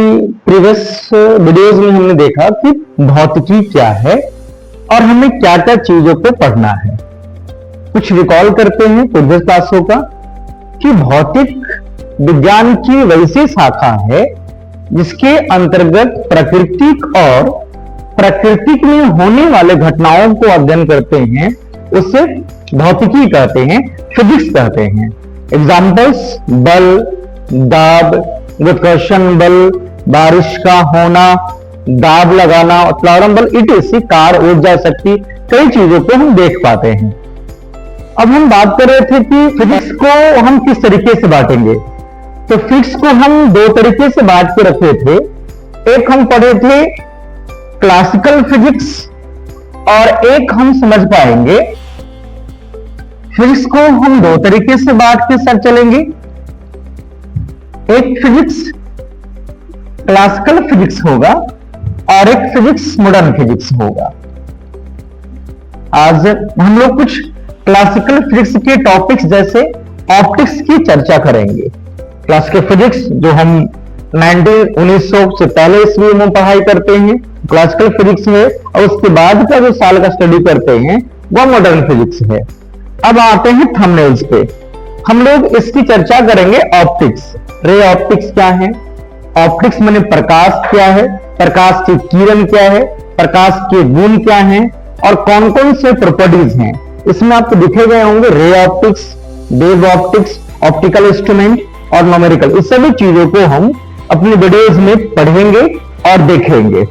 Previous videos में हमने देखा कि भौतिकी क्या है और हमें क्या क्या चीजों को पढ़ना है। कुछ रिकॉल करते हैं प्रीवियस क्लासों का कि भौतिक विज्ञान की वैसी शाखा है जिसके अंतर्गत प्राकृतिक और प्राकृतिक में होने वाले घटनाओं को अध्ययन करते हैं, उसे भौतिकी कहते हैं, फिजिक्स कहते हैं। एग्जाम्पल्स बल, दाब, गुरुत्वाकर्षण बल, बारिश का होना, दाब लगाना, त्वरण बल, इत्यादि कार, ऊर्जा, शक्ति, कई चीजों को हम देख पाते हैं। अब हम बात कर रहे थे कि फिजिक्स को हम किस तरीके से बांटेंगे। तो फिजिक्स को हम दो तरीके से बांट के रखे थे। एक हम पढ़े थे क्लासिकल फिजिक्स और एक हम समझ पाएंगे। फिजिक्स को हम दो तरीके से बांट के सर चलेंगे। एक फिजिक्स क्लासिकल फिजिक्स होगा और एक फिजिक्स मॉडर्न फिजिक्स होगा। आज हम लोग कुछ क्लासिकल फिजिक्स के टॉपिक्स जैसे ऑप्टिक्स की चर्चा करेंगे। क्लासिकल फिजिक्स जो हम 1900 से पहले ईस्वी में पढ़ाई करते हैं क्लासिकल फिजिक्स है, और उसके बाद का जो साल का स्टडी करते हैं वो मॉडर्न फिजिक्स है। अब आते हैं थंबनेल्स पे। हम लोग इसकी चर्चा करेंगे ऑप्टिक्स। रे ऑप्टिक्स क्या है, ऑप्टिक्स माने प्रकाश क्या है, प्रकाश की किरण क्या है, प्रकाश के गुण क्या हैं और कौन कौन से प्रॉपर्टीज हैं। इसमें आपको दिखे गए होंगे ray optics, wave optics, optical instrument और न्यूमेरिकल। इस सभी चीजों को हम अपनी वीडियोज में पढ़ेंगे और देखेंगे।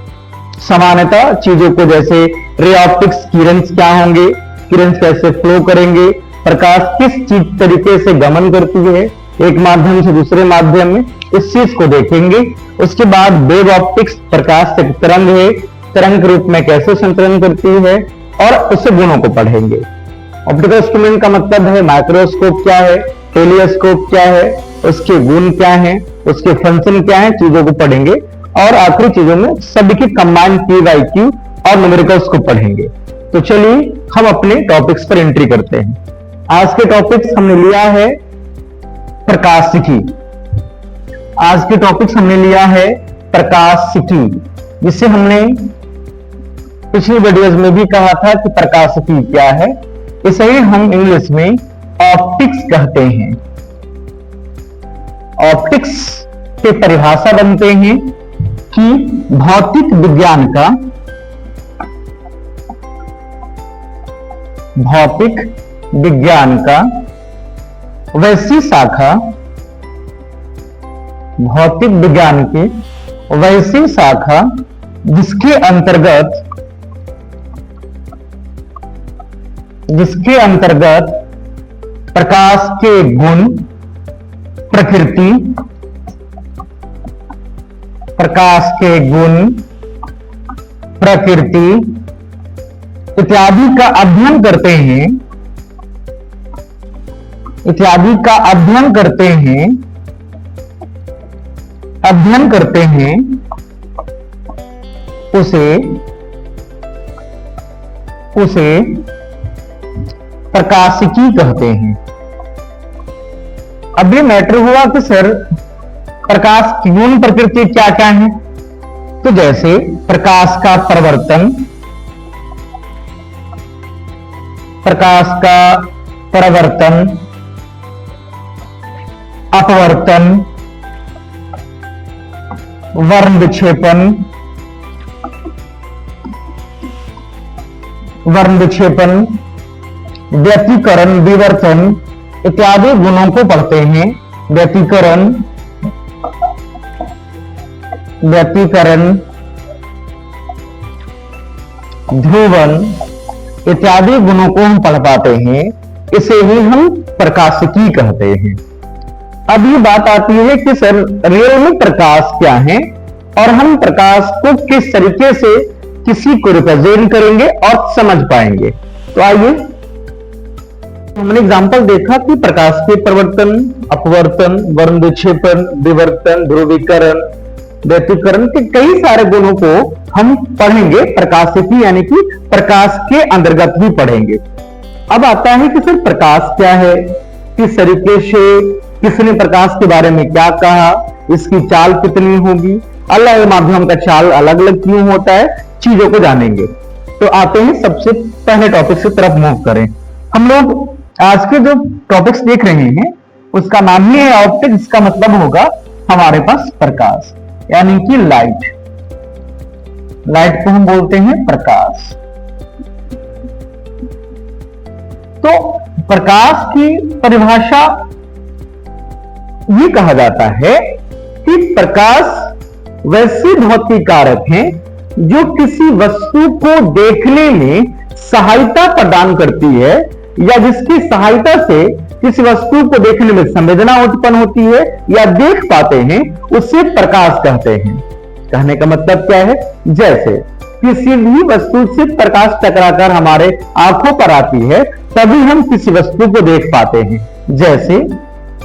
सामान्यतः चीजों को जैसे रे ऑप्टिक्स, किरण क्या होंगे, किरण कैसे फ्लो करेंगे, प्रकाश किस चीज तरीके से गमन करती है एक माध्यम से दूसरे माध्यम में, इस चीज को देखेंगे। उसके बाद वेव ऑप्टिक्स, प्रकाश एक तरंग है, तरंग के रूप में कैसे संचरण करती है और उससे गुणों को पढ़ेंगे। ऑप्टिकल इंस्ट्रूमेंट का मतलब है माइक्रोस्कोप क्या है, टेलीस्कोप क्या है, उसके गुण क्या है, उसके फंक्शन क्या है, चीजों को पढ़ेंगे। और आखिरी चीजों में सभी की कंबाइंड PYQ और न्यूमेरिकल्स को पढ़ेंगे। तो चलिए हम अपने टॉपिक्स पर एंट्री करते हैं। आज के टॉपिक्स हमने लिया है प्रकाशिकी। आज के टॉपिक्स हमने लिया है प्रकाशिकी, जिसे हमने पिछली वीडियोज में भी कहा था कि प्रकाशिकी क्या है। इसे ही हम इंग्लिश में ऑप्टिक्स कहते हैं। ऑप्टिक्स के परिभाषा बनते हैं कि भौतिक विज्ञान का वैसी शाखा, भौतिक विज्ञान की वैसी शाखा जिसके अंतर्गत प्रकाश के गुण, प्रकृति, प्रकाश के गुण, प्रकृति इत्यादि का अध्ययन करते हैं, अध्ययन करते हैं, उसे प्रकाशिकी कहते हैं। अब ये मैटर हुआ कि सर प्रकाश की गुण प्रकृति क्या क्या है। तो जैसे प्रकाश का परिवर्तन, अपवर्तन, वर्ण विक्षेपण, व्यतिकरण, विवर्तन इत्यादि गुणों को पढ़ते हैं। व्यतिकरण, ध्रुवन इत्यादि गुणों को हम पढ़ पाते हैं। इसे ही हम प्रकाशिकी कहते हैं। अब ये बात आती है कि सर रियल में प्रकाश क्या है और हम प्रकाश को किस तरीके से किसी को रिप्रेजेंट करेंगे और समझ पाएंगे। तो आइए हमने एग्जांपल देखा कि प्रकाश के परिवर्तन, अपवर्तन, वर्ण विक्षेपण, विवर्तन, ध्रुवीकरण, व्यतिकरण के कई सारे गुणों को हम पढ़ेंगे प्रकाशिकी यानी कि प्रकाश के अंतर्गत ही पढ़ेंगे। अब आता है कि सर प्रकाश क्या है, किस तरीके से, किसने प्रकाश के बारे में क्या कहा, इसकी चाल कितनी होगी अलग अलग माध्यम का ख्याल अलग अलग क्यों होता है, चीजों को जानेंगे। तो आते हैं सबसे पहले टॉपिक की तरफ मूव करें। हम लोग आज के जो टॉपिक्स देख रहे हैं उसका नाम ही है ऑप्टिक्स, जिसका मतलब होगा हमारे पास प्रकाश, यानी कि लाइट। लाइट को हम बोलते हैं प्रकाश। तो प्रकाश की परिभाषा ये कहा जाता है कि प्रकाश वैसे भौतिक कारक हैं जो किसी वस्तु को देखने में सहायता प्रदान करती है या जिसकी सहायता से किसी वस्तु को देखने में संवेदना उत्पन्न होती है या देख पाते हैं, उसे प्रकाश कहते हैं। कहने का मतलब क्या है, जैसे किसी भी वस्तु से प्रकाश टकराकर हमारे आंखों पर आती है तभी हम किसी वस्तु को देख पाते हैं। जैसे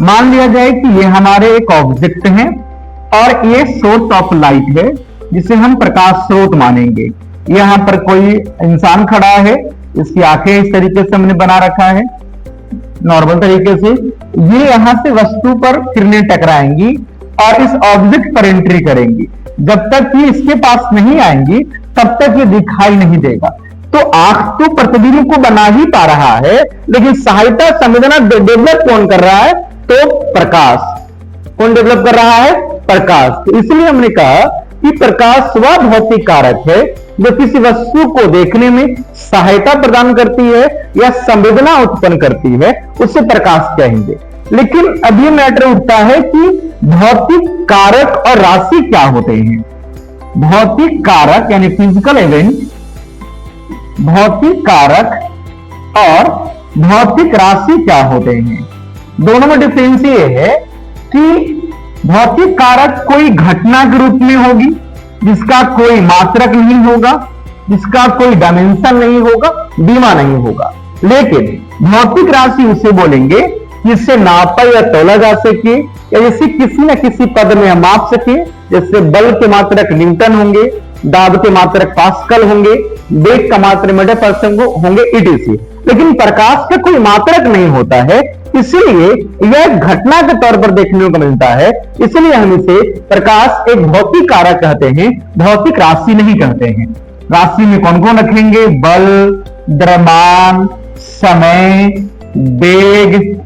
मान लिया जाए कि ये हमारे एक ऑब्जेक्ट है और ये सोर्स ऑफ लाइट है जिसे हम प्रकाश स्रोत मानेंगे। यहां पर कोई इंसान खड़ा है, इसकी आंखें इस तरीके से हमने बना रखा है नॉर्मल तरीके से। ये यहां से वस्तु पर किरणें टकराएंगी और इस ऑब्जेक्ट पर एंट्री करेंगी। जब तक ये इसके पास नहीं आएंगी तब तक ये दिखाई नहीं देगा। तो आंख तो प्रतिबिंब को बना ही पा रहा है, लेकिन सहायता संवेदना डेवलप कौन कर रहा है, तो प्रकाश। कौन डेवलप कर रहा है, प्रकाश। तो इसलिए हमने कहा कि प्रकाश वह भौतिक कारक है जो किसी वस्तु को देखने में सहायता प्रदान करती है या संवेदना उत्पन्न करती है, उसे प्रकाश कहेंगे। लेकिन अब ये मैटर उठता है कि भौतिक कारक और राशि क्या होते हैं। भौतिक कारक यानी फिजिकल इवेंट, भौतिक कारक और भौतिक राशि क्या होते हैं। दोनों में डिफरेंस ये है कि भौतिक कारक कोई घटना के रूप में होगी जिसका कोई मात्रक नहीं होगा, जिसका कोई डायमेंशन नहीं होगा, बीमा नहीं होगा। लेकिन भौतिक राशि उसे बोलेंगे जिससे नापा या तोला जा सके या जिसे किसी न किसी पद में हम माप सके। जैसे बल के मात्रक न्यूटन होंगे, दाब के मात्रक पास्कल होंगे, वेग का मात्रक मीटर पर सेकंड होंगे, ईटीसी। लेकिन प्रकाश का कोई मात्रक नहीं होता है, इसलिए यह घटना के तौर पर देखने को मिलता है। इसलिए हम इसे प्रकाश एक भौतिक कारक कहते हैं, भौतिक राशि नहीं कहते हैं। राशि में कौन कौन रखेंगे, बल, द्रव्यमान, समय, वेग,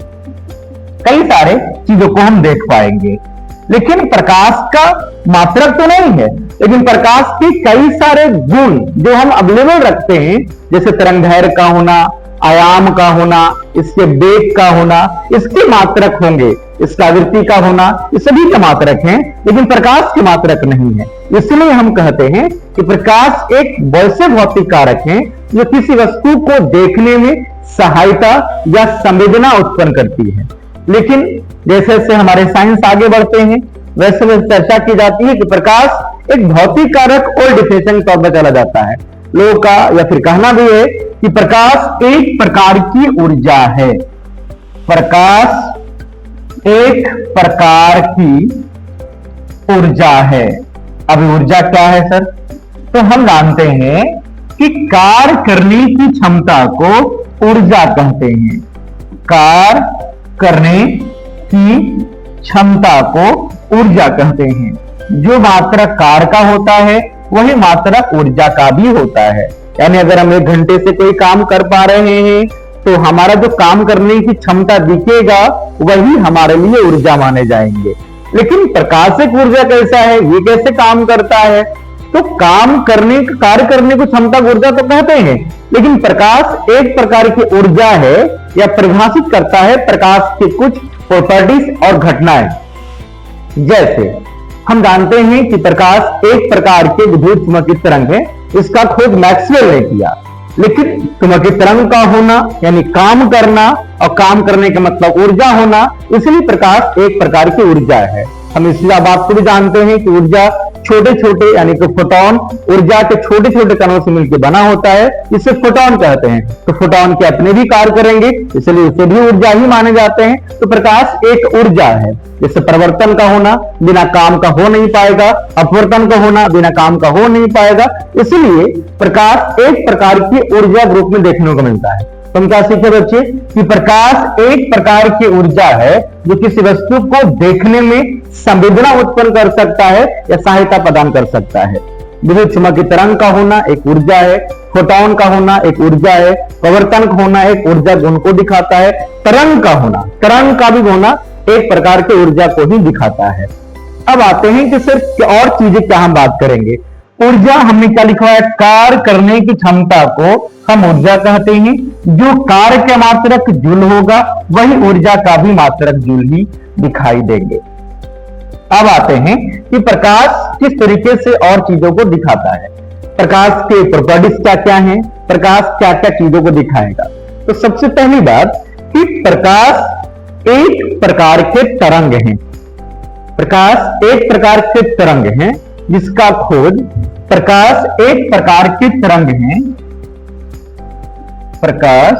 कई सारे चीजों को हम देख पाएंगे। लेकिन प्रकाश का मात्रक तो नहीं है, लेकिन प्रकाश के कई सारे गुण जो हम अवेलेबल रखते हैं, जैसे तरंगदैर्घ्य का होना, आयाम का होना, इसके वेग का होना, इसके मात्रक होंगे, इसका आवृत्ति का होना, ये सभी के मात्रक हैं, लेकिन प्रकाश के मात्रक नहीं है। इसलिए हम कहते हैं कि प्रकाश एक वैसे भौतिक कारक है जो किसी वस्तु को देखने में सहायता या संवेदना उत्पन्न करती है। लेकिन जैसे जैसे हमारे साइंस आगे बढ़ते हैं वैसे वैसे चर्चा की जाती है कि प्रकाश एक भौतिक कारक और डिफिनेशन के तौर पर चला जाता है। लोगों का या फिर कहना भी है कि प्रकाश एक प्रकार की ऊर्जा है। प्रकाश एक प्रकार की ऊर्जा है। अब ऊर्जा क्या है सर? तो हम जानते हैं कि कार्य करने की क्षमता को ऊर्जा कहते हैं। कार्य करने की क्षमता को ऊर्जा कहते हैं। जो मात्रक कार्य का होता है वही मात्रक ऊर्जा का भी होता है। यानी अगर हम 1 घंटे से कोई काम कर पा रहे हैं तो हमारा जो काम करने की क्षमता दिखेगा वही हमारे लिए ऊर्जा माने जाएंगे। लेकिन प्रकाश एक ऊर्जा कैसा है, ये कैसे काम करता है? तो काम करने, कार्य करने को क्षमता ऊर्जा तो कहते हैं, लेकिन प्रकाश एक प्रकार की ऊर्जा है या परिभाषित करता है प्रकाश के कुछ प्रॉपर्टीज और घटनाएं। जैसे हम जानते हैं कि प्रकाश एक प्रकार के विद्युत चुंबकीय तरंग है, इसका खोज मैक्सवेल ने किया। लेकिन चुंबकीय तरंग का होना यानी काम करना और काम करने का मतलब ऊर्जा होना, इसलिए प्रकाश एक प्रकार की ऊर्जा है। हम इस बात को भी जानते हैं कि ऊर्जा छोटे छोटे यानी कि फोटोन ऊर्जा के छोटे छोटे कणों से मिलकर बना होता है, इसे फोटोन कहते हैं। तो फोटोन के अपने भी कार्य करेंगे, इसलिए इसे भी ऊर्जा ही माने जाते हैं। तो प्रकाश एक ऊर्जा है। जैसे परिवर्तन का होना बिना काम का हो नहीं पाएगा, अपवर्तन का होना बिना काम का हो नहीं पाएगा, इसलिए प्रकाश एक प्रकार की ऊर्जा के रूप में देखने को मिलता है। तो हम क्या सीखे बच्चे कि प्रकाश एक प्रकार की ऊर्जा है जो किसी वस्तु को देखने में संवेदना उत्पन्न कर सकता है या सहायता प्रदान कर सकता है। विद्युत चुम्बकीय तरंग का होना एक ऊर्जा है, फोटोन का होना एक ऊर्जा है, पवर्तन का होना एक ऊर्जा गुण को दिखाता है, तरंग का होना, तरंग का भी होना एक प्रकार की ऊर्जा को ही दिखाता है। अब आते हैं कि सिर्फ और चीजें क्या हम बात करेंगे। ऊर्जा हमने क्या लिखा है, कार्य करने की क्षमता को हम ऊर्जा कहते हैं। जो कार्य का मात्रक जूल होगा वही ऊर्जा का भी मात्रक जूल ही दिखाई देंगे। अब आते हैं कि प्रकाश किस तरीके से और चीजों को दिखाता है, प्रकाश के प्रॉपर्टीज क्या क्या हैं, प्रकाश क्या क्या चीजों को दिखाएगा। तो सबसे पहली बात कि प्रकाश एक प्रकार के तरंग हैं, प्रकाश एक प्रकार के तरंग हैं जिसका खोज, प्रकाश एक प्रकार के तरंग हैं, प्रकाश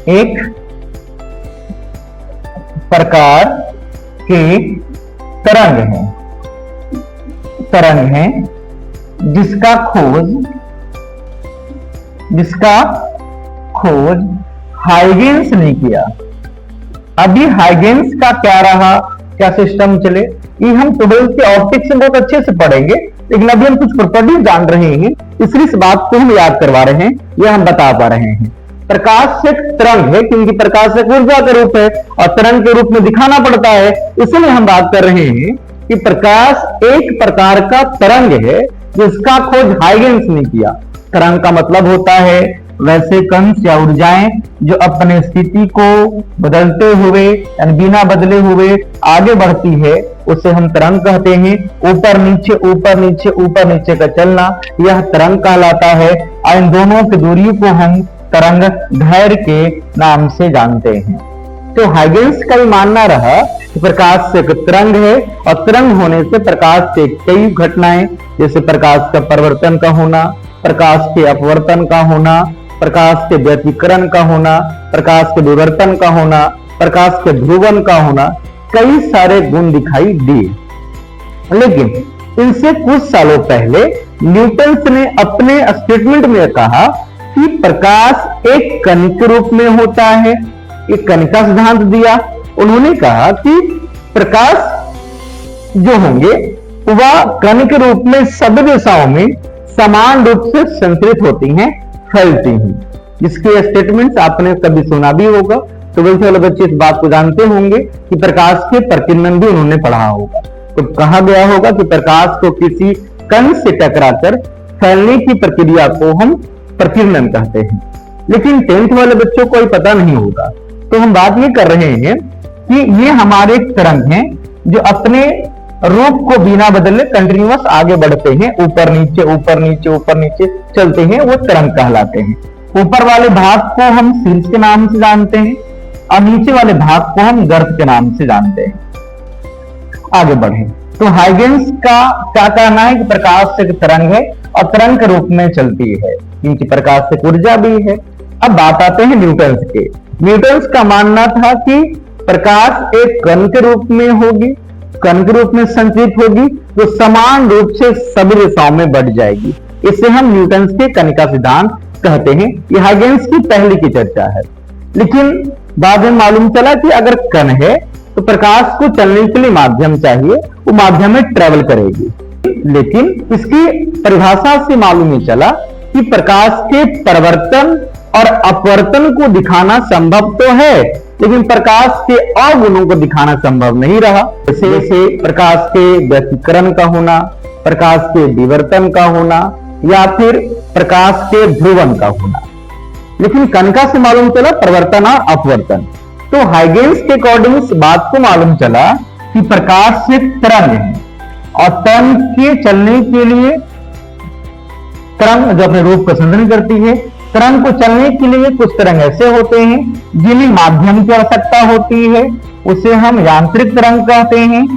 एक प्रकार के तरंग है जिसका खोज हाइगेंस ने किया। अभी हाइगेंस का क्या रहा, क्या सिस्टम चले, ये हम 12th के ऑप्टिक्स में बहुत अच्छे से पढ़ेंगे, लेकिन अभी हम कुछ प्रॉपर्टीज जान रहे हैं, इसलिए इस बात को हम याद करवा रहे हैं, यह हम बता पा रहे हैं। प्रकाश एक तरंग है क्योंकि प्रकाश एक ऊर्जा का रूप है और तरंग के रूप में दिखाना पड़ता है, इसलिए हम बात कर रहे हैं कि प्रकाश एक प्रकार का तरंग है जिसका खोज हाइगेंस ने किया। तरंग का मतलब होता है वैसे कण या ऊर्जाएं जो अपने स्थिति को बदलते हुए यानी बिना बदले हुए आगे बढ़ती है, उसे हम तरंग कहते हैं। ऊपर नीचे ऊपर नीचे ऊपर नीचे का चलना यह तरंग कहलाता है और इन दोनों की दूरी को हम तरंग दैर्घ्य के नाम से जानते हैं। तो हाइगेंस का भी मानना रहा कि प्रकाश एक तरंग है और तरंग होने से प्रकाश के कई घटनाएं जैसे प्रकाश का परिवर्तन का होना, प्रकाश के अपवर्तन का होना, प्रकाश के व्यतिकरण का होना, प्रकाश के विवर्तन का होना, प्रकाश के ध्रुवन का होना, कई सारे गुण दिखाई दिए। लेकिन इनसे कुछ सालों पहले न्यूटन ने अपने स्टेटमेंट में कहा कि प्रकाश एक कण के रूप में होता है, एक कण का सिद्धांत दिया। उन्होंने कहा कि प्रकाश जो होंगे वह कण के रूप में सभी दिशाओं में समान रूप से संचरित होती हैं, फैलती हैं। इसके स्टेटमेंट्स आपने कभी सुना भी होगा, तो वैसे वाले बच्चे इस बात को जानते होंगे कि प्रकाश के प्रकीर्णन भी उन्होंने पढ़ा होगा। तो कहा गया होगा कि प्रकाश को किसी कण से टकराकर फैलने की प्रक्रिया को हम प्रकीर्णन कहते हैं, लेकिन 10th वाले बच्चों को पता नहीं होगा। तो हम बात ये कर रहे हैं कि ये हमारे तरंग हैं जो अपने रूप को बिना बदले कंटिन्यूअस आगे बढ़ते हैं, ऊपर नीचे ऊपर नीचे ऊपर नीचे चलते हैं, वो तरंग कहलाते हैं। ऊपर वाले भाग को हम शीर्ष के नाम से जानते हैं और नीचे वाले भाग को हम गर्त के नाम से जानते हैं। आगे बढ़े तो हाइगेंस का क्या कहना है कि प्रकाश एक तरंग है और तरंग के रूप में चलती है, क्योंकि प्रकाश से ऊर्जा भी है। अब बात आते हैं न्यूटन्स के। न्यूटन्स का मानना था कि प्रकाश एक कण के रूप में होगी, कण के रूप में संचरित होगी तो समान रूप से सभी दिशाओं में बढ़ जाएगी। इसे हम न्यूटन्स के कणिका सिद्धांत कहते हैं। यह हाइगेंस की पहले की चर्चा है, लेकिन बाद में मालूम चला कि अगर कण है तो प्रकाश को चलने के लिए माध्यम चाहिए, वो माध्यम में ट्रेवल करेगी। लेकिन इसकी परिभाषा से मालूम ही चला कि प्रकाश के परिवर्तन और अपवर्तन को दिखाना संभव तो है, लेकिन प्रकाश के अवगुणों को दिखाना संभव नहीं रहा। जैसे प्रकाश के व्यतिकरण का होना, प्रकाश के विवर्तन का होना या फिर प्रकाश के ध्रुवन का होना। लेकिन कणिका से मालूम चला परिवर्तन और अपवर्तन। तो हाइगेंस के अकॉर्डिंग इस बात को मालूम चला कि प्रकाश एक तरंग है और तरंग के चलने के लिए, तरंग जो अपने रूप का संशोधन करती है, तरंग को चलने के लिए कुछ तरंग ऐसे होते हैं जिन्हें माध्यम की आवश्यकता होती है, उसे हम यांत्रिक तरंग कहते हैं।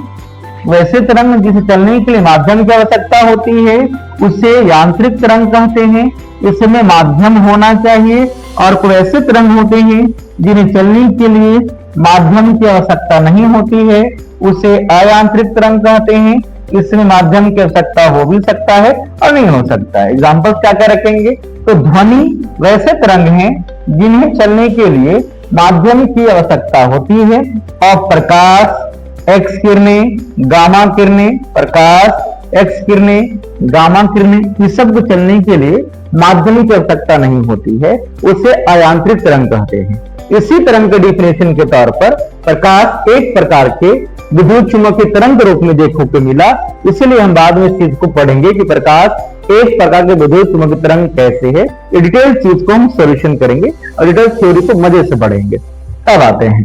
वैसे तरंग जिसे चलने के लिए माध्यम की आवश्यकता होती है उसे यांत्रिक तरंग कहते हैं, इसमें माध्यम होना चाहिए। और कुछ ऐसे तरंग होते हैं जिन्हें चलने के लिए माध्यम की आवश्यकता नहीं होती है, उसे अयांत्रिक तरंग कहते हैं। इसमें माध्यम की आवश्यकता हो भी सकता है और नहीं हो सकता है। एग्जाम्पल क्या क्या रखेंगे, तो ध्वनि वैसे तरंग हैं जिन्हें चलने के लिए माध्यम की आवश्यकता होती है। और प्रकाश, एक्स किरणें, गामा किरणें, प्रकाश, एक्स किरणें, गामा किरणें, ये सब को चलने के लिए माध्यम की आवश्यकता नहीं होती है, उसे अयांत्रिक तरंग कहते हैं। इसी तरंग के डिफिनेशन के तौर पर प्रकाश एक प्रकार के विद्युत चुम्बकीय तरंग के रूप में देखने को मिला, इसलिए हम बाद में इस चीज को पढ़ेंगे कि प्रकाश एक प्रकार के विद्युत चुम्बकीय तरंग कैसे है। ये डिटेल चीज को हम सॉल्यूशन करेंगे और डिटेल थ्योरी को मजे से पढ़ेंगे। तब आते हैं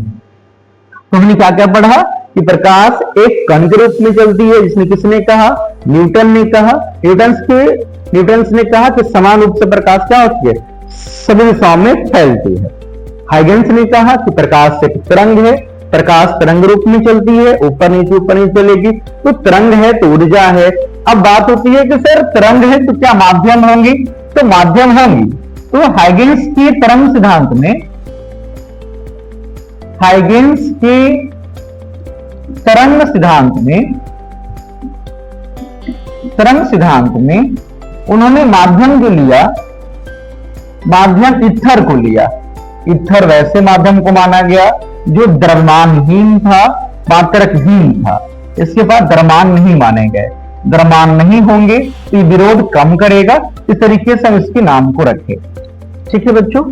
तो हमने क्या क्या पढ़ा कि प्रकाश एक कण के रूप में चलती है, जिसने किसने कहा, न्यूटन ने कहा। न्यूटन ने कहा कि समान रूप से प्रकाश क्या होती है, सभी दिशाओं में फैलती है। हाइगेंस ने कहा कि प्रकाश एक तरंग है, प्रकाश तरंग रूप में चलती है, ऊपर नीचे चलेगी, तो तरंग है तो ऊर्जा है। अब बात होती है कि सर तरंग है तो क्या माध्यम होंगी, तो माध्यम होंगी। तो हाइगेंस के तरंग सिद्धांत में, हाइगेंस के तरंग सिद्धांत में उन्होंने माध्यम जो लिया, माध्यम ईथर को लिया। ईथर वैसे माध्यम को माना गया जो द्रव्यमानहीन था, मात्रकहीन था। इसके बाद द्रव्यमान नहीं माने गए, द्रव्यमान नहीं होंगे तो ये विरोध कम करेगा, इस तरीके से हम इसके नाम को रखें। ठीक है बच्चों,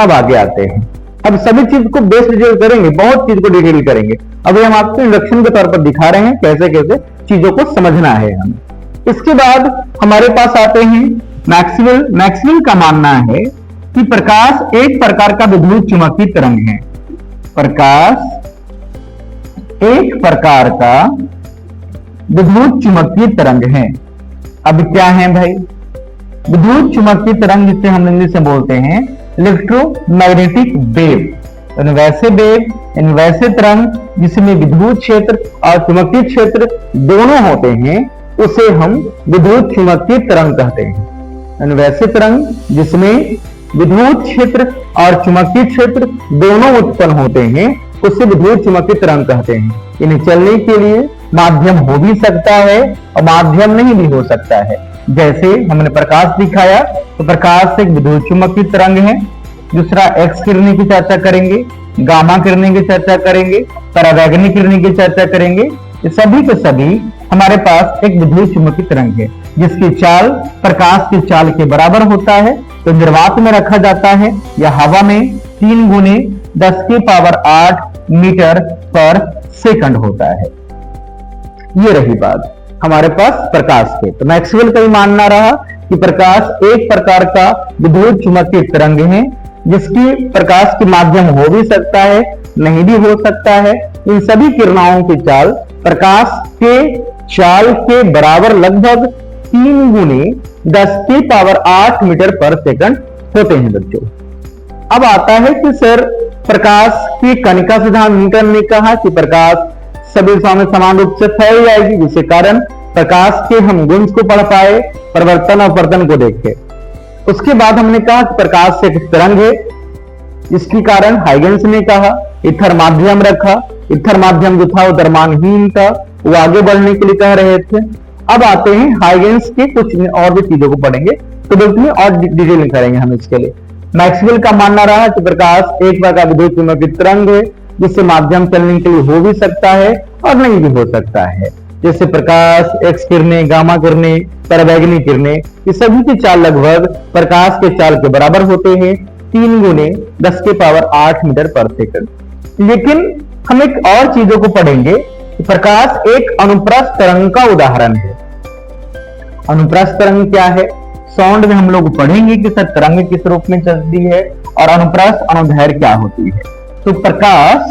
अब आगे आते हैं। अब सभी चीज को बेस डिटेल करेंगे, बहुत चीज को डिटेल करेंगे। अभी हम आपको इंट्रोडक्शन के तौर पर दिखा रहे हैं कैसे कैसे चीजों को समझना है हमें। इसके बाद हमारे पास आते हैं मैक्सवेल। मैक्सवेल का मानना है कि प्रकाश एक प्रकार का विद्युत चुम्बकीय तरंग है। प्रकाश एक प्रकार का विद्युत चुम्बकीय तरंग है। अब क्या है भाई, विद्युत चुम्बकीय तरंग जिसे हम इंग्लिश में बोलते हैं इलेक्ट्रोमैग्नेटिक वेव। वैसे वेव, वैसे तरंग जिसमें विद्युत क्षेत्र और चुंबकीय क्षेत्र दोनों होते हैं, उसे हम विद्युत चुम्बकीय तरंग कहते हैं। वैसे तरंग जिसमें विद्युत क्षेत्र और चुंबकीय क्षेत्र दोनों उत्पन्न होते हैं, उसे विद्युत चुम्बकीय तरंग कहते हैं। इन्हें चलने के लिए माध्यम हो भी सकता है और माध्यम नहीं भी हो सकता है। जैसे हमने प्रकाश दिखाया, तो प्रकाश एक विद्युत चुम्बकीय तरंग है। दूसरा एक्स किरणें की चर्चा करेंगे, गामा किरणें की चर्चा करेंगे, परावैगनी किरणें की चर्चा करेंगे। ये सभी के सभी हमारे पास एक विद्युत चुम्बकीय तरंग है, जिसकी चाल प्रकाश की चाल के बराबर होता है। तो निर्वात में रखा जाता है या हवा में 3 गुने 10⁸ मीटर पर सेकंड होता है। ये रही बात हमारे पास प्रकाश के। तो मैक्सवेल का ही मानना रहा कि प्रकाश एक प्रकार का विद्युत चुम्बकीय तरंग है, जिसकी प्रकाश के माध्यम हो भी सकता है, नहीं भी हो सकता है। इन सभी किरणाओं की चाल प्रकाश के चाल के बराबर लगभग 3 गुने 10⁸ मीटर पर सेकंड होते हैं बच्चों। अब आता है कि सर प्रकाश की कणिका सिद्धांत न्यूटन ने कहा कि प्रकाश सभी दिशाओं में समान रूप से फैल जाएगी, जिसके कारण प्रकाश के हम गुण को पढ़ पाए, परिवर्तन और अपवर्तन को देखे। उसके बाद हमने कहा कि प्रकाश एक तरंग है, इसके कारण हाइगेंस ने कहा ईथर माध्यम रखा। ईथर माध्यम जो था वो द्रव्यमानहीन था, वो आगे बढ़ने के लिए कह रहे थे। अब आते हैं हाइगेंस के कुछ और भी चीजों को पढ़ेंगे, तो बिल्कुल और डिटेल करेंगे हम इसके लिए। मैक्सवेल का मानना रहा कि प्रकाश एक प्रकार का विद्युत चुम्बकीय तरंग है, जिससे माध्यम चलने के लिए हो भी सकता है और नहीं भी हो सकता है। जैसे प्रकाश, एक्स किरणें, गामा किरणें, परावैगनी किरणें, ये सभी की चाल लगभग प्रकाश के चाल के बराबर होते हैं, 3 गुने 10⁸ मीटर पर सेकंड। लेकिन हम एक और चीजों को पढ़ेंगे कि प्रकाश एक अनुप्रस्थ तरंग का उदाहरण है। अनुप्रस्थ तरंग क्या है, साउंड में हम लोग पढ़ेंगे कि सर तरंग किस रूप में चलती है और अनुप्रस्थ अनुदैर्घ्य क्या होती है। तो प्रकाश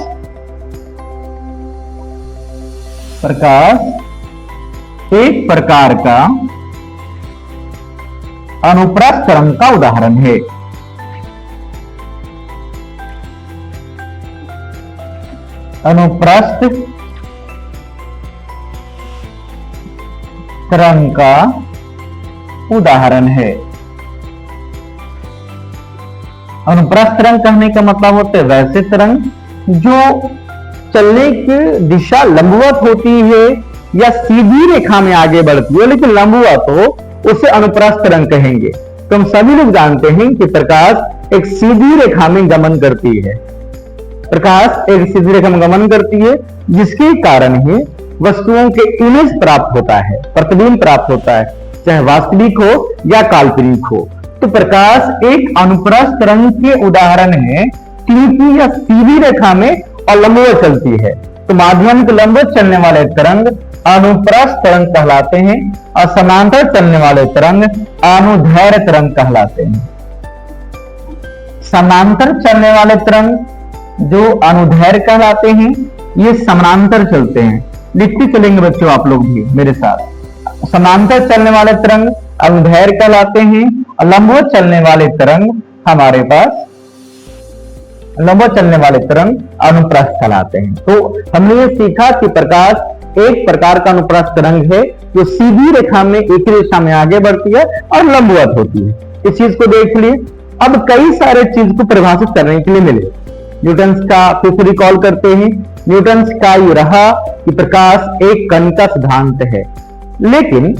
एक प्रकार का अनुप्रस्थ तरंग का उदाहरण है। अनुप्रस्थ तरंग का उदाहरण है। अनुप्रस्थ तरंग कहने का मतलब होता है वैसे तरंग जो चलने की दिशा लंबवत होती है या सीधी रेखा में आगे बढ़ती है, लेकिन लंबवत हो, उसे अनुप्रस्थ तरंग कहेंगे। तो हम सभी लोग जानते हैं कि प्रकाश एक सीधी रेखा में गमन करती है। प्रकाश एक सीधी रेखा में गमन करती है, जिसके कारण ही वस्तुओं के इमेज प्राप्त होता है, प्रतिबिंब प्राप्त होता है, चाहे वास्तविक हो या काल्पनिक हो। तो प्रकाश एक अनुप्रस्थ तरंग के उदाहरण है, क्योंकि यह सीधी रेखा में और लंबवत चलती है। तो माध्यम के लंबवत चलने वाले तरंग अनुप्रस्थ तरंग कहलाते हैं और समांतर चलने वाले तरंग अनुदैर्घ्य तरंग कहलाते हैं। समांतर चलने वाले तरंग जो अनुदैर्घ्य कहलाते हैं, ये समानांतर चलते हैं। लिखते चलेंगे बच्चों आप लोग भी मेरे साथ। समांतर चलने वाले तरंग अनुदैर्घ्य कहलाते हैं और लंबवत चलने वाले तरंग हमारे पास लंबवत चलने वाले तरंग अनुप्रस्थ कहलाते हैं। तो हमने ये सीखा कि प्रकाश एक प्रकार का अनुप्रस्थ तरंग है जो सीधी रेखा में एक ही दिशा में आगे बढ़ती है और लंबवत होती है। इस चीज को देख लिए। अब कई सारे चीज को परिभाषित करने के लिए मिले। न्यूटन का फिर रिकॉल करते हैं। न्यूटन का ये रहा कि प्रकाश एक कण का सिद्धांत है, लेकिन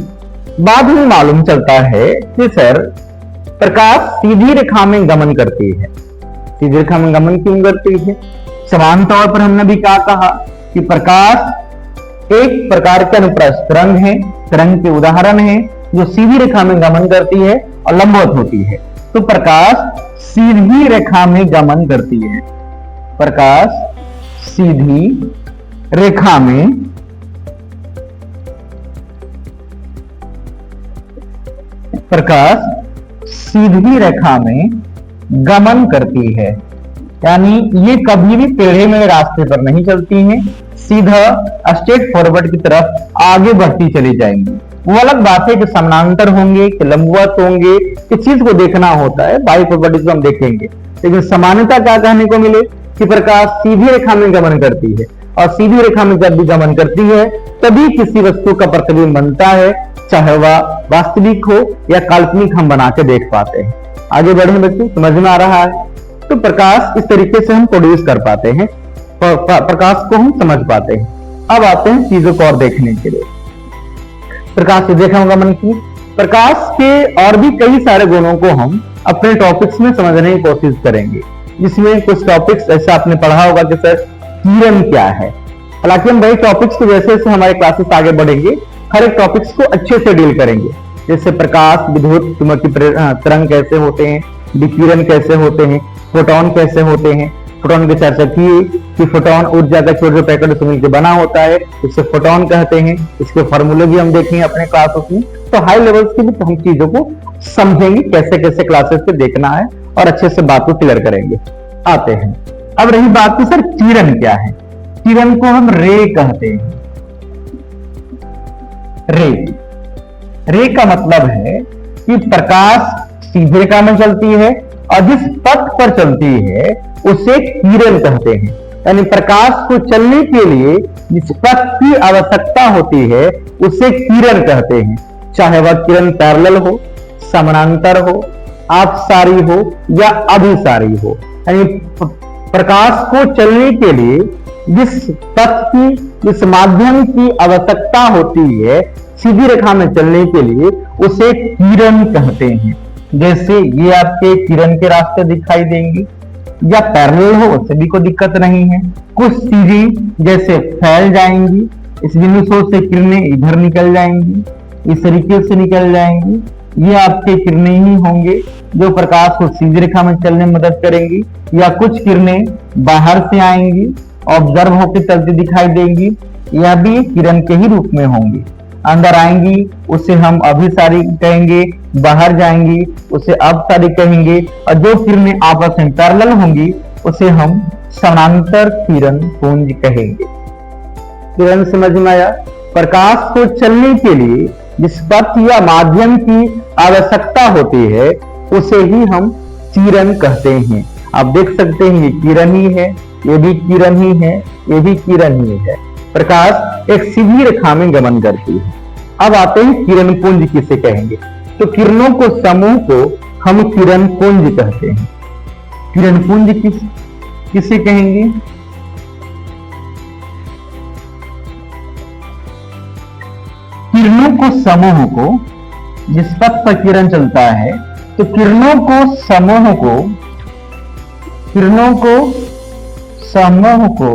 बाद में मालूम चलता है कि सर प्रकाश सीधी रेखा में गमन करती है। सीधी रेखा में गमन क्यों करती है? समान तौर पर हमने भी क्या कहा कि प्रकाश एक प्रकार के अनुप्रस्थ तरंग है, तरंग के उदाहरण है जो सीधी रेखा में गमन करती है और लंबवत होती है। तो प्रकाश सीधी रेखा में गमन करती है। प्रकाश सीधी रेखा में सीधी रेखा में गमन करती है, यानी ये कभी भी टेढ़े मेढ़े रास्ते पर नहीं चलती हैं, सीधा स्ट्रेट फॉरवर्ड की तरफ आगे बढ़ती चली जाएंगी। वो अलग बात है कि समानांतर होंगे कि लंबवत होंगे, इस चीज को देखना होता है, बाई प्रॉपर्टीज को हम देखेंगे। लेकिन समानता क्या कहने को मिले कि प्रकाश सीधी रेखा में गमन करती है और सीधी रेखा में जब भी गमन करती है तभी किसी वस्तु का प्रतिबिंब बनता है, चाहे वह वास्तविक हो या काल्पनिक हम बना के देख पाते हैं। आगे बढ़े बच्चों, समझ में आ रहा है? तो प्रकाश इस तरीके से हम प्रोड्यूस कर पाते हैं, प्रकाश को हम समझ पाते हैं। अब आते हैं चीजों को और देखने के लिए। प्रकाश सीधी रेखा में गमन की, प्रकाश के और भी कई सारे गुणों को हम अपने टॉपिक्स में समझने की कोशिश करेंगे, जिसमें कुछ टॉपिक्स ऐसा आपने पढ़ा होगा कि सर किरण क्या है। हालांकि हम वही टॉपिक्स को जैसे जैसे हमारे क्लासेस आगे बढ़ेंगे हर एक टॉपिक्स को अच्छे से डील करेंगे। जैसे प्रकाश, विद्युत चुम्बकीय तरंग कैसे होते हैं, विकिरण कैसे होते हैं, फोटोन कैसे होते हैं। फोटोन की चर्चा की कि फोटोन ऊर्जा का छोटे पैकेट से मिलकर बना होता है, इसे फोटोन कहते हैं। इसके फॉर्मूले भी हम देखेंगे अपने क्लासेस में। तो हाई लेवल्स की भी हम चीजों को समझेंगे, कैसे कैसे क्लासेस पे देखना है और अच्छे से बात को क्लियर करेंगे। आते हैं अब रही बात की सर किरण क्या है। किरण को हम रे कहते हैं। रे का मतलब है कि प्रकाश सीधी रेखा में चलती है और जिस पथ पर चलती है उसे किरण कहते हैं। यानी प्रकाश को चलने के लिए जिस पथ की आवश्यकता होती है उसे किरण कहते हैं, चाहे वह किरण पैरेलल हो, समानांतर हो, अपसारी हो या अभिसारी हो। यानी प्रकाश को चलने के लिए जिस पथ की, जिस माध्यम की आवश्यकता होती है सीधी रेखा में चलने के लिए उसे किरण कहते हैं। जैसे ये आपके किरण के रास्ते दिखाई देंगे, या पैरेलल हो उससे भी कोई दिक्कत नहीं है। कुछ सीधी जैसे फैल जाएंगी, इस बिंदु से किरणें इधर निकल जाएंगी, इस तरीके से निकल जाएंगी। ये आपके किरणें ही होंगे जो प्रकाश को सीधी रेखा में चलने में मदद करेंगी। या कुछ किरणें बाहर से आएंगी, ऑब्जर्व होकर चलती दिखाई देंगी, यह भी किरण के ही रूप में होंगी। अंदर आएंगी उसे हम अभिसारी कहेंगे, बाहर जाएंगी उसे अपसारी कहेंगे, और जो किरणें आपस में पैरेलल होंगी उसे हम समानांतर किरण पुंज कहेंगे। किरण समझ में आया? प्रकाश को चलने के लिए जिस पथ या माध्यम की आवश्यकता होती है उसे ही हम किरण कहते हैं। आप देख सकते हैं ये किरण ही है, ये भी किरण ही है, ये भी किरण ही है। प्रकाश एक सीधी रेखा में गमन करती है। अब आते हैं किरण पुंज किसे कहेंगे। तो किरणों को समूह को हम किरण पुंज कहते हैं। किरण पुंज किसे कहेंगे? किरणों को समूह को, जिस पथ पर किरण चलता है, तो किरणों को समूह को किरणों को समूह को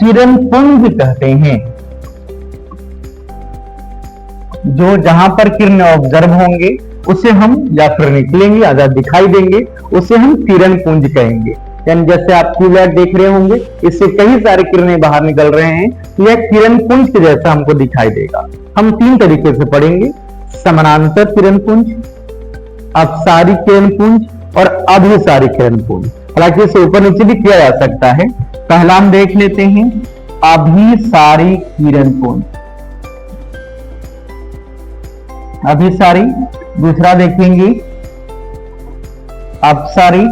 किरण पुंज कहते हैं। जो जहां पर किरणें ऑब्जर्व होंगे उसे हम या फिर निकलेंगे या दिखाई देंगे उसे हम किरण पुंज कहेंगे। यानी जैसे आप ट्यूबलाइट देख रहे होंगे, इससे कई सारे किरणें बाहर निकल रहे हैं, तो यह किरण पुंज के जैसा हमको दिखाई देगा। हम तीन तरीके से पढ़ेंगे, समानांतर किरण पुंज, अपसारी किरण पुंज और अभिसारी किरण पुंज। हालांकि इसे ऊपर नीचे भी किया जा सकता है। पहला हम देख लेते हैं अभिसारी किरण पुंज, अभिसारी। दूसरा देखेंगे अपसारी,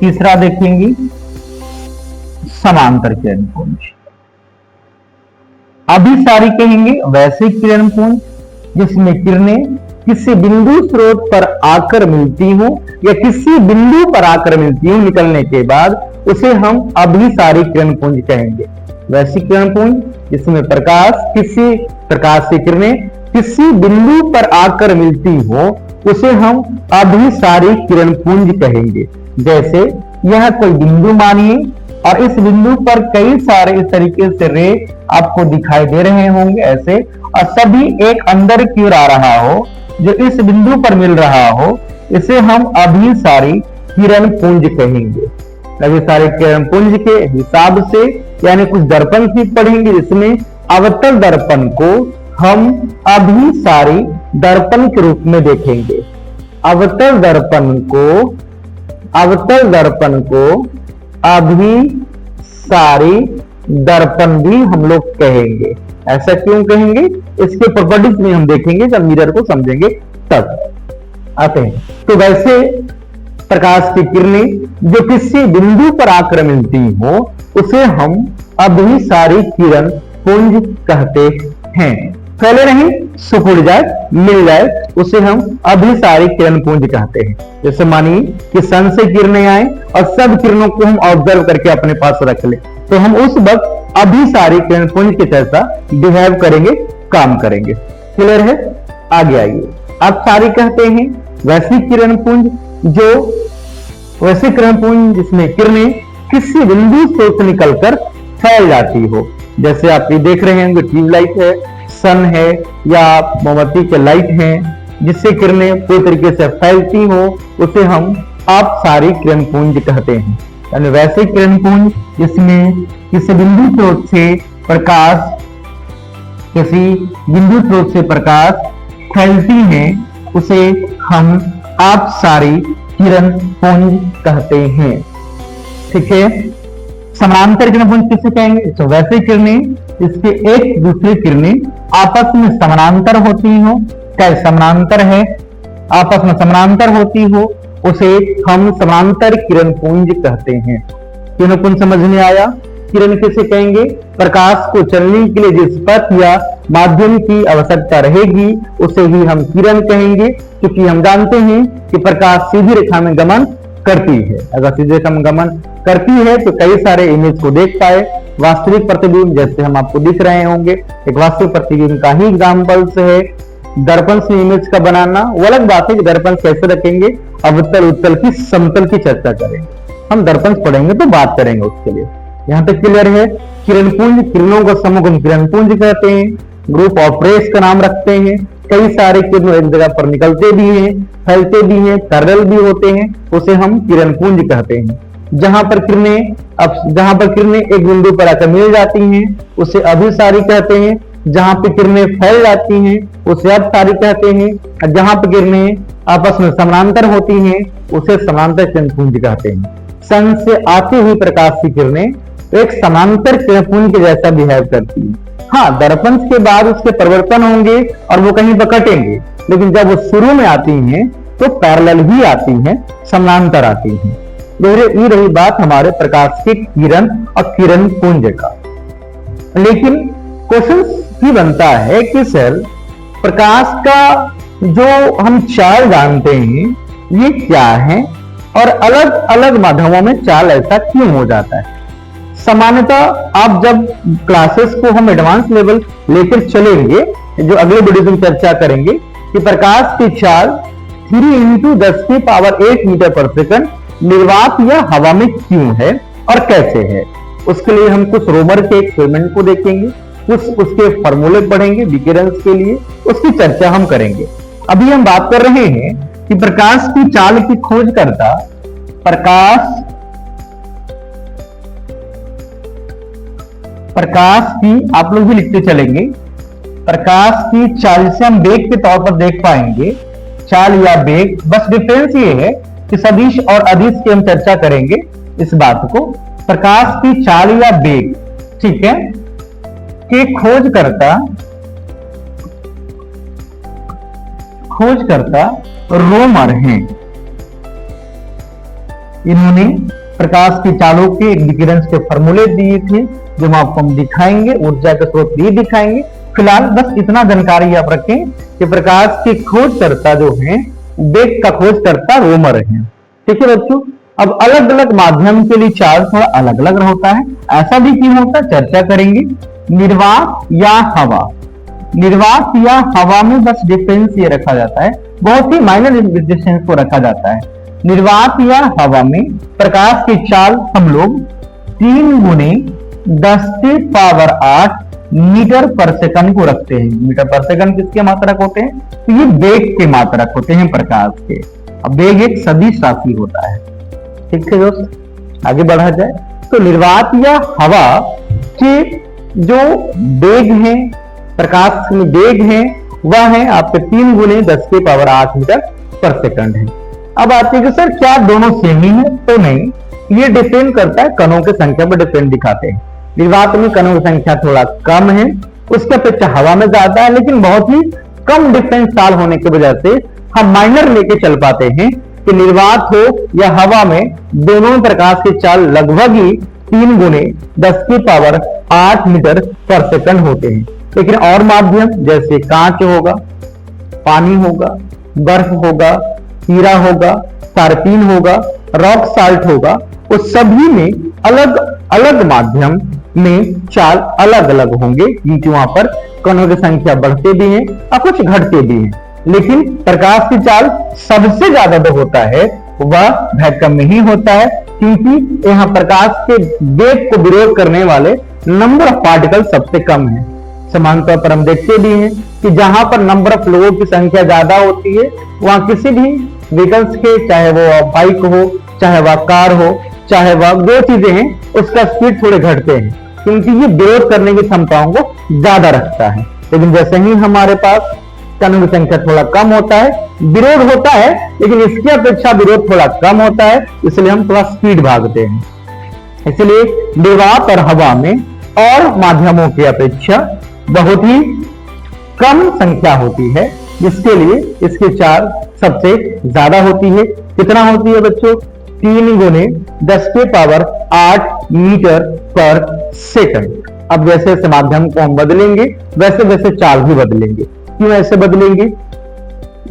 तीसरा देखेंगे समांतर किरण पुंज। अभिसारी कहेंगे वैसे किरण पुंज जिसमें किरणें किसी बिंदु स्रोत पर आकर मिलती हो या किसी बिंदु पर आकर मिलती हो निकलने के बाद उसे हम अभिसारी किरण पुंज कहेंगे। वैसी किरण पुंज जिसमें प्रकाश से किरणें किसी बिंदु पर आकर मिलती हो उसे हम अभिसारी किरण पुंज कहेंगे। जैसे यह कोई बिंदु मानिए और इस बिंदु पर कई सारे इस तरीके से रे आपको दिखाई दे रहे होंगे ऐसे, और सभी एक अंदर की ओर आ रहा हो जो इस बिंदु पर मिल रहा हो, इसे हम अभिसारी किरण पुंज कहेंगे। अभिसारी किरण पुंज के हिसाब से यानी कुछ दर्पण की पढ़ेंगे जिसमें अवतल दर्पण को हम अभिसारी दर्पण के रूप में देखेंगे। अवतल दर्पण को अभिसारी दर्पण भी हम लोग कहेंगे। ऐसा क्यों कहेंगे, इसके प्रॉपर्टीज में हम देखेंगे जब मिरर को समझेंगे तब। आते हैं तो वैसे प्रकाश की किरणें जो किसी बिंदु पर आकर मिलती हो उसे हम अभिसारी किरण पुंज कहते हैं। फैले नहीं, सिकुड़ जाए, मिल जाए, उसे हम अभिसारी किरण पुंज कहते हैं। जैसे मानिए कि सन से किरणें आए और सब किरणों को हम ऑब्जर्व करके अपने पास रख ले, तो हम उस वक्त अभिसारी किरण पुंज के जैसा बिहेव करेंगे, काम करेंगे। क्लियर है? आगे आइए। अपसारी कहते हैं वैसी किरण पुंज जिसमें किरणें किसी बिंदु से निकलकर फैल जाती हो। जैसे आप ये देख रहे हैं ट्यूबलाइट है, सन है या मोमबत्ती के लाइट हैं जिससे किरणें पूरी तरीके से फैलती हो उसे हम अपसारी किरण पुंज कहते हैं। यानी वैसे किरण पुंज जिसमें किसी बिंदु स्रोत से प्रकाश फैलती है उसे हम अपसारी किरण पुंज कहते हैं। ठीक है? समानांतर किरण पुंज किसे कहेंगे? तो वैसे किरणें इसके एक दूसरे किरणें आपस में समानांतर होती हो, चाहे समानांतर है आपस में समानांतर होती हो, उसे हम समांतर किरण पुंज कहते हैं। किरण पुंज समझ में आया? किरण किसे कहेंगे? प्रकाश को चलने के लिए जिस पथ या माध्यम की आवश्यकता रहेगी उसे ही हम किरण कहेंगे, क्योंकि हम जानते हैं कि प्रकाश सीधी रेखा में गमन करती है। अगर सीधी रेखा में गमन करती है तो कई सारे इमेज को देख पाए। वास्तविक प्रतिबिंब जैसे हम आपको दिख रहे होंगे, एक वास्तविक प्रतिबिंब का ही एग्जाम्पल्स है। दर्पण से इमेज का बनाना वो अलग बात है कि दर्पण कैसे रखेंगे, अवतल उत्तल की समतल की चर्चा करेंगे। हम दर्पण पढ़ेंगे तो बात करेंगे उसके लिए। यहाँ तक क्लियर है? किरण पुंज, किरणों का समूह हम किरण पुंज कहते हैं। ग्रुप ऑफ रेस का नाम रखते हैं। कई सारे किरण एक जगह पर निकलते भी हैं, फैलते भी हैं, पैरेलल भी होते हैं, उसे हम किरण पुंज कहते हैं। जहां पर किरणें एक बिंदु पर आकर मिल जाती हैं उसे अभिसारी कहते हैं। जहां पर किरणें फैल जाती हैं उसे अपसारी कहते हैं। और जहां पर किरणें आपस में समानांतर होती हैं उसे समांतर किरण पुंज कहते हैं। सन से आती हुई प्रकाश की किरणें एक समांतर किरण पुंज के जैसा बिहेव करती है। हाँ, दर्पण के बाद उसके परिवर्तन होंगे और वो कहीं पर कटेंगे, लेकिन जब वो शुरू में आती हैं तो पैरेलल ही आती हैं, समानांतर आती हैं। ये रही बात हमारे प्रकाश के किरण और किरण पुंज का। लेकिन क्वेश्चन भी बनता है कि सर प्रकाश का जो हम चाल जानते हैं ये क्या है और अलग अलग माध्यमों में चाल ऐसा क्यों हो जाता है? सामान्यतः आप जब क्लासेस को हम एडवांस लेवल लेकर चलेंगे, जो अगले वीडियो में चर्चा करेंगे कि प्रकाश की चाल 3 × 10⁸ मीटर पर सेकंड निर्वात या हवा में क्यों है और कैसे है। उसके लिए हम कुछ रोमर के एक्सपेरिमेंट को देखेंगे, कुछ उसके फॉर्मूले पढ़ेंगे विकिरणस के लिए, उसकी चर्चा हम करेंगे। अभी हम बात कर रहे हैं कि प्रकाश की चाल की खोज करता प्रकाश की, आप लोग भी लिखते चलेंगे, प्रकाश की चाल से हम वेग के तौर पर देख पाएंगे, चाल या वेग। बस डिफरेंस ये है कि सदिश और अदिश की हम चर्चा करेंगे इस बात को। प्रकाश की चाल या वेग, ठीक है, के खोजकर्ता रोमर हैं। इन्होंने प्रकाश की चालों के एक विकिरण के फॉर्मूले दिए थे जो हम आपको दिखाएंगे, ऊर्जा के स्रोत भी दिखाएंगे। फिलहाल बस इतना जानकारी आप रखें कि प्रकाश के खोजकर्ता जो हैं, वेग का खोजकर्ता रोमर हैं। ठीक है बच्चों, अब अलग अलग माध्यम के लिए चार्ज थोड़ा अलग अलग होता है, ऐसा भी क्यों होता है चर्चा करेंगे। निर्वात या हवा, निर्वात या हवा में बस डिफरेंस ये रखा जाता है, बहुत ही माइनर डिफरेंस को रखा जाता है। निर्वात या हवा में प्रकाश की चाल हम लोग 3 गुने 10⁸ मीटर पर सेकंड को रखते हैं। मीटर पर सेकंड किसके मात्रक होते हैं? तो ये वेग के मात्रक होते हैं प्रकाश के। अब वेग एक सदिश राशि होता है। ठीक है दोस्त, आगे बढ़ा जाए तो निर्वात या हवा के जो वेग है, प्रकाश में वेग है, वह है आपके 3 गुने 10⁸ मीटर पर सेकंड है। अब आते हैं कि सर क्या दोनों सेम ही है? तो नहीं, ये डिपेंड करता है कणों की संख्या पर डिपेंड दिखाते हैं। निर्वात में कणों की संख्या थोड़ा कम है, उसके अपेक्षा हवा में ज्यादा है, लेकिन बहुत ही कम डिफरेंस चाल होने की वजह से हम माइनर लेके चल पाते हैं कि निर्वात हो या हवा में दोनों प्रकाश की चाल लगभग ही 3 गुने 10⁸ मीटर पर सेकंड होते हैं। लेकिन और माध्यम जैसे कांच होगा, पानी होगा, बर्फ होगा, हीरा होगा, तारपीन होगा, रॉक साल्ट होगा, उस सभी में अलग अलग माध्यम में चाल अलग अलग होंगे, क्योंकि वहां पर कणों की संख्या बढ़ते भी हैं और कुछ घटते भी हैं। लेकिन प्रकाश की चाल सबसे ज्यादा जो होता है वह वैक्यूम में ही होता है, क्योंकि यहाँ प्रकाश के वेग को विरोध करने वाले नंबर ऑफ पार्टिकल सबसे कम है। समान तौर पर हम देखते भी हैं कि जहां पर नंबर ऑफ लोगों की संख्या ज्यादा होती है, वहां किसी भी व्हीकल्स के, चाहे वो बाइक हो, चाहे वह कार हो, चाहे वह दो चीजें हैं, उसका स्पीड थोड़े घटते हैं, क्योंकि ये विरोध करने की क्षमताओं को ज्यादा रखता है। लेकिन जैसे ही हमारे पास कणों की संख्या थोड़ा कम होता है, विरोध होता है, लेकिन इसकी अपेक्षा विरोध थोड़ा कम होता है, इसलिए हम थोड़ा स्पीड भागते हैं। इसलिए निर्वात और हवा में और माध्यमों की अपेक्षा बहुत ही कम संख्या होती है, जिसके लिए इसकी चाल सबसे ज्यादा होती है। कितना होती है बच्चों? 3 गुने 10⁸ मीटर पर सेकंड। अब जैसे जैसे माध्यम को हम बदलेंगे वैसे वैसे चाल भी बदलेंगे। क्यों ऐसे बदलेंगे?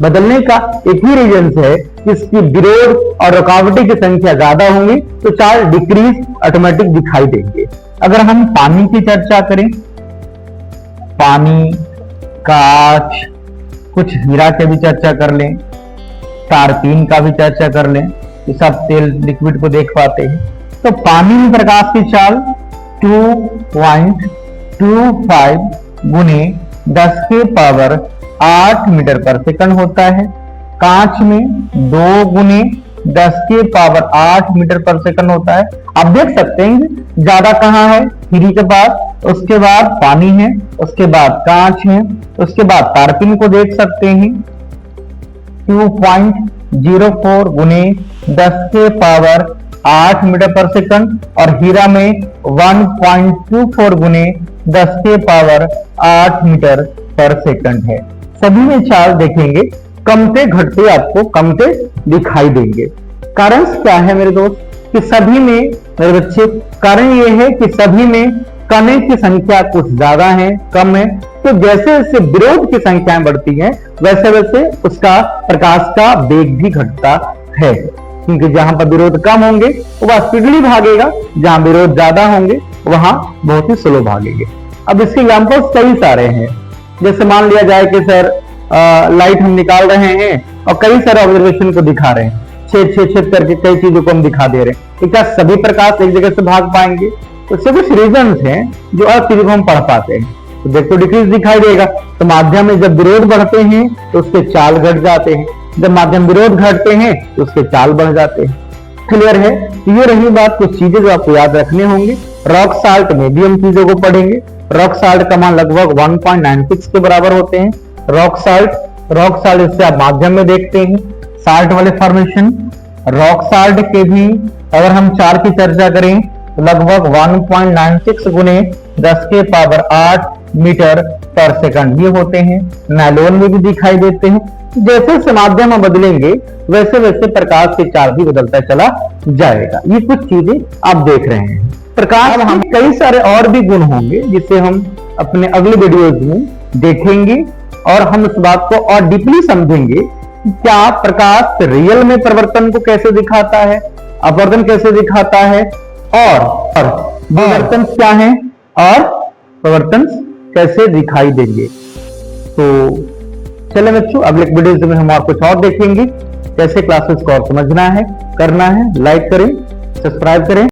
बदलने का एक ही रीजन है कि इसकी विरोध और रुकावटें की संख्या ज्यादा होंगी तो चाल डिक्रीज ऑटोमेटिक दिखाई देंगे। अगर हम पानी की चर्चा करें, पानी, कांच, कुछ हीरा की भी चर्चा कर लें, तारपीन का भी चर्चा कर लें, ये सब तेल लिक्विड को देख पाते हैं। तो पानी में प्रकाश की चाल 2.25 गुने 10⁸ मीटर पर सेकंड होता है। कांच में 2 गुने 10⁸ मीटर पर सेकंड होता है। आप देख सकते हैं ज्यादा कहां है? हीरे के पास, उसके बाद पानी है, उसके बाद कांच है, उसके बाद तारपीन को देख सकते हैं 2.04 गुने 10⁸ मीटर पर सेकंड, और हीरा में 1.24 गुने 10⁸ मीटर पर सेकंड है। सभी में चाल देखेंगे कमते घटते आपको कमते दिखाई देंगे। कारण क्या है मेरे दोस्त? कि सभी में, मेरे बच्चे, कारण ये है कि सभी में कणों की संख्या कुछ ज्यादा है, कम है। तो जैसे जैसे विरोध की संख्याएं बढ़ती हैं वैसे वैसे उसका प्रकाश का वेग भी घटता है, क्योंकि जहां पर विरोध कम होंगे वह स्पीडली भागेगा, जहां विरोध ज्यादा होंगे वहां बहुत ही स्लो भागेंगे। अब इसके एग्जांपल्स कई सारे हैं। जैसे मान लिया जाए कि सर लाइट हम निकाल रहे हैं और कई सारे ऑब्जर्वेशन को दिखा रहे हैं, छेद करके कई चीजों को हम दिखा दे रहे हैं, क्या सभी प्रकाश एक जगह से भाग पाएंगे? तो इससे कुछ रीजन हैं जो हर चीजों को हम पढ़ पाते हैं। तो देखो डिक्रीज दिखाई देगा, तो माध्यम में जब विरोध बढ़ते हैं तो उसके चाल घट जाते हैं, जब माध्यम विरोध घटते हैं तो उसके चाल बढ़ जाते हैं। क्लियर है? ये रही बात, कुछ चीजें जो आपको याद रखने होंगे। रॉक साल्ट में भी हम चीजों को पढ़ेंगे। रॉक साल्ट का मान लगभग 1.96 के बराबर होते हैं। रॉक साल्ट इससे आप माध्यम में देखते हैं साल्ट वाले फॉर्मेशन। रॉक साल्ट के भी अगर हम चार की चर्चा करें तो लगभग 1.96 गुने 10 के पावर 8 मीटर पर सेकंड ये होते हैं। नायलॉन में भी दिखाई देते हैं। जैसे जैसे माध्यम हम बदलेंगे वैसे वैसे प्रकाश के चाल भी बदलता चला जाएगा। ये कुछ चीजें आप देख रहे हैं। प्रकाश हम कई सारे और भी गुण होंगे जिसे हम अपने अगले वीडियोज में देखेंगे और हम इस बात को और डीपली समझेंगे कि क्या प्रकाश रियल में परिवर्तन को कैसे दिखाता है, अपवर्तन कैसे दिखाता है और विवर्तन क्या है और परिवर्तन कैसे दिखाई देंगे। तो चले बच्चों, अगले वीडियो में हम और कुछ और देखेंगे, कैसे क्लासेस को और समझना है, करना है। लाइक करें, सब्सक्राइब करें।